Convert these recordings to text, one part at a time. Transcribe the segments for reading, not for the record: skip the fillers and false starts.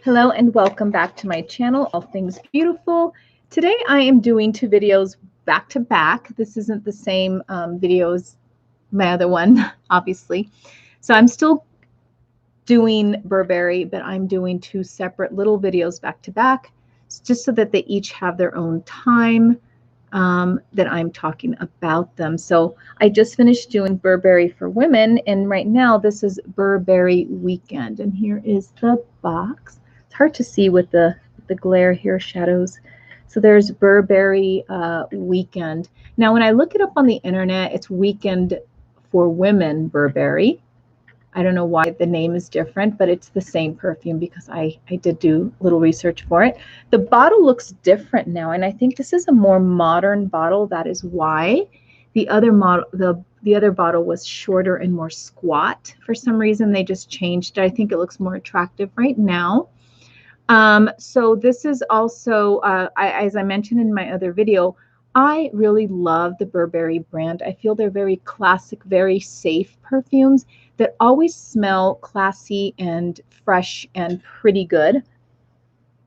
Hello and welcome back to my channel, All Things Beautiful. Today I am doing two videos back to back. This isn't the same video as my other one, obviously. So I'm still doing Burberry, but I'm doing two separate little videos back to back, just so that they each have their own time that I'm talking about them. So I just finished doing Burberry for women, and right now this is Burberry Weekend, and here is the box. It's hard to see with the glare here, shadows. So there's Burberry Weekend. Now when I look it up on the internet, it's Weekend for Women Burberry. I don't know why the name is different, but it's the same perfume because I did do a little research for it. The bottle looks different now, and I think this is a more modern bottle. That is why the other model, the other bottle was shorter and more squat. For some reason, they just changed it. I think it looks more attractive right now. So this is also, as I mentioned in my other video, I really love the Burberry brand. I feel they're very classic, very safe perfumes that always smell classy and fresh and pretty good.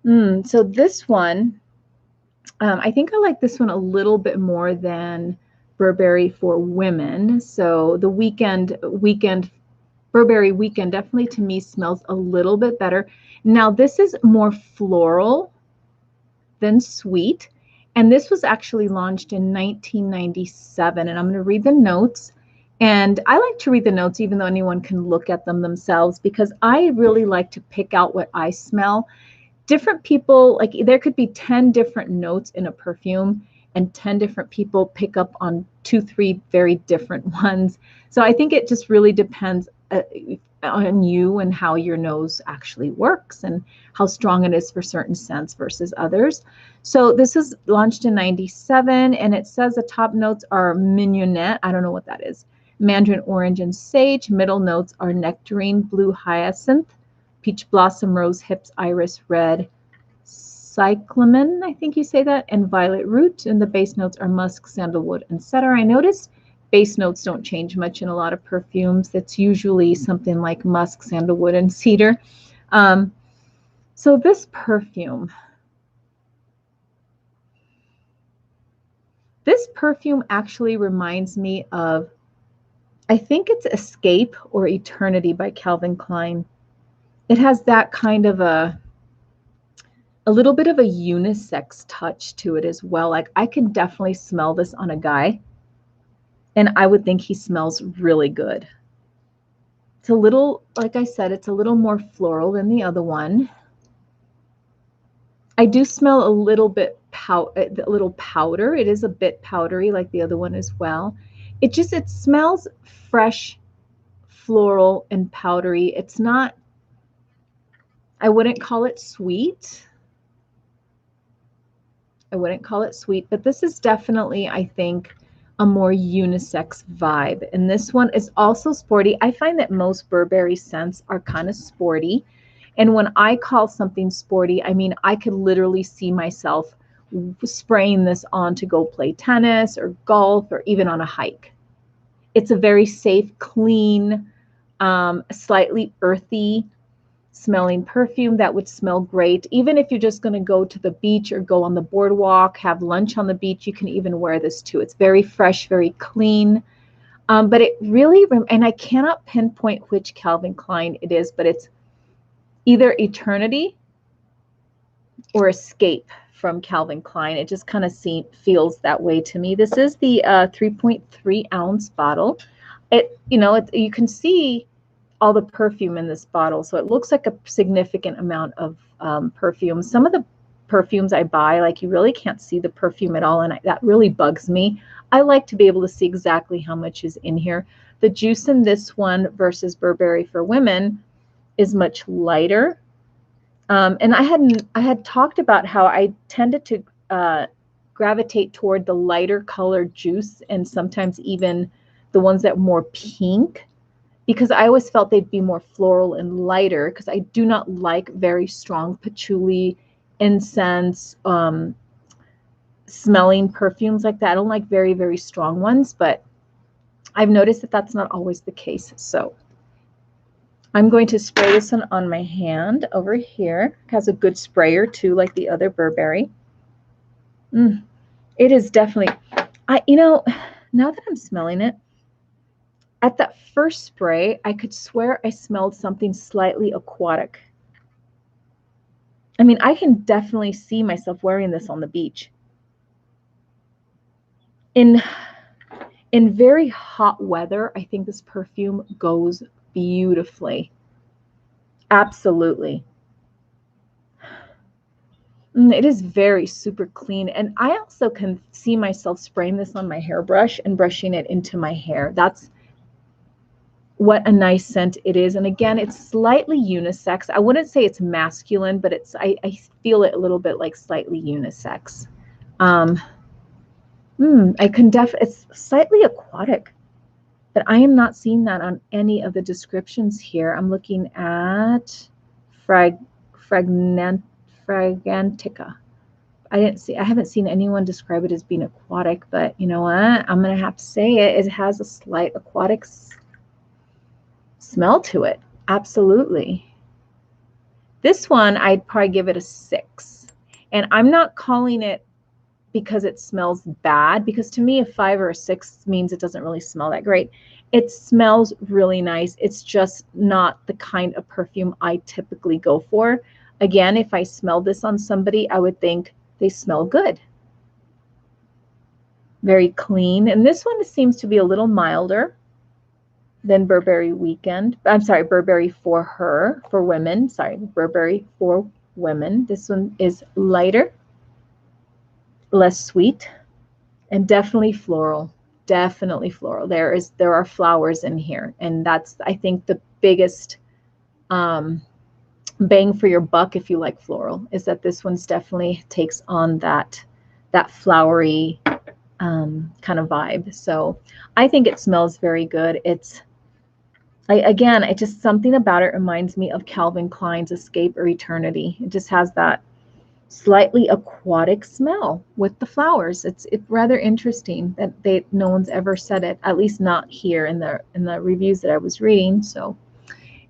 So this one, I think I like this one a little bit more than Burberry for women. So the Burberry Weekend definitely to me smells a little bit better. Now this is more floral than sweet. And this was actually launched in 1997. And I'm going to read the notes. And I like to read the notes even though anyone can look at them themselves, because I really like to pick out what I smell. Different people, like there could be 10 different notes in a perfume and 10 different people pick up on 2-3 very different ones. So I think it just really depends on you and how your nose actually works and how strong it is for certain scents versus others. So this is launched in 97, and it says the top notes are mignonette. I don't know what that is. Mandarin orange and sage. Middle notes are nectarine, blue hyacinth, peach blossom, rose hips, iris red, cyclamen, I think you say that, and violet root. And the base notes are musk, sandalwood, and cedar. I noticed base notes don't change much in a lot of perfumes. That's usually something like musk, sandalwood, and cedar. So this perfume actually reminds me of, I think it's Escape or Eternity by Calvin Klein. It has that kind of a little bit of a unisex touch to it as well. Like I can definitely smell this on a guy, and I would think he smells really good. It's a little, like I said, it's a little more floral than the other one. I do smell a little bit a little powder. It is a bit powdery like the other one as well. It smells fresh, floral, and powdery. It's not, I wouldn't call it sweet. I wouldn't call it sweet, but this is definitely, I think, a more unisex vibe. And this one is also sporty. I find that most Burberry scents are kind of sporty. And when I call something sporty, I mean, I could literally see myself spraying this on to go play tennis or golf or even on a hike. It's a very safe, clean, slightly earthy smelling perfume that would smell great. Even if you're just going to go to the beach or go on the boardwalk, have lunch on the beach, you can even wear this too. It's very fresh, very clean. But it really, and I cannot pinpoint which Calvin Klein it is, but it's either Eternity or Escape from Calvin Klein. It just kind of feels that way to me. This is the 3.3 ounce bottle. You can see all the perfume in this bottle, so it looks like a significant amount of perfume. Some of the perfumes I buy, like you really can't see the perfume at all, and that really bugs me. I like to be able to see exactly how much is in here. The juice in this one versus Burberry for women is much lighter. And I had talked about how I tended to gravitate toward the lighter colored juice, and sometimes even the ones that were more pink, because I always felt they'd be more floral and lighter, because I do not like very strong patchouli, incense, smelling perfumes like that. I don't like very, very strong ones, but I've noticed that that's not always the case. So I'm going to spray this one on my hand over here. It has a good sprayer too, like the other Burberry. It is definitely, you know, now that I'm smelling it, at that first spray, I could swear I smelled something slightly aquatic. I mean, I can definitely see myself wearing this on the beach. In very hot weather, I think this perfume goes beautifully. Absolutely. It is very super clean. And I also can see myself spraying this on my hairbrush and brushing it into my hair. That's what a nice scent it is. And again, it's slightly unisex. I wouldn't say it's masculine, but it's I feel it a little bit like slightly unisex. I can it's slightly aquatic, but I am not seeing that on any of the descriptions here. I'm looking at Fragrantica. I haven't seen anyone describe it as being aquatic, but you know what? I'm going to have to say it. It has a slight aquatic smell to it. Absolutely. This one, I'd probably give it a 6. And I'm not calling it because it smells bad, because to me, a 5 or a 6 means it doesn't really smell that great. It smells really nice. It's just not the kind of perfume I typically go for. Again, if I smelled this on somebody, I would think they smell good. Very clean. And this one seems to be a little milder than Burberry Weekend. I'm sorry, Burberry for her, for women. Sorry, Burberry for women. This one is lighter, less sweet, and definitely floral. Definitely floral. There are flowers in here, and that's, I think, the biggest bang for your buck if you like floral, is that this one's definitely takes on that flowery kind of vibe. So I think it smells very good. It's just something about it reminds me of Calvin Klein's Escape or Eternity. It just has that slightly aquatic smell with the flowers. It's rather interesting that no one's ever said it, at least not here in the reviews that I was reading. So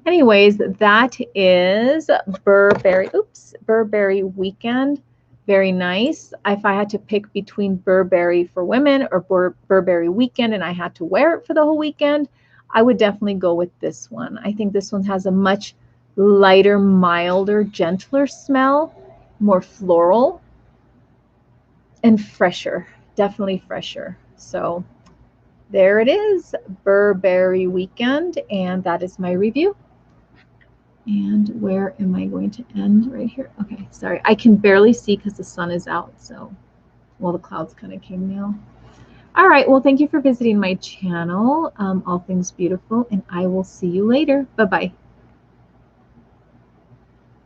anyways, that is Burberry Weekend. Very nice. If I had to pick between Burberry for women or Burberry Weekend and I had to wear it for the whole weekend, I would definitely go with this one. I think this one has a much lighter, milder, gentler smell, more floral, and fresher. Definitely fresher. So there it is, Burberry Weekend, and that is my review. And where am I going to end? Right here. Okay, sorry. I can barely see because the sun is out. So, well, the clouds kind of came now. All right. Well, thank you for visiting my channel, All Things Beautiful, and I will see you later. Bye-bye.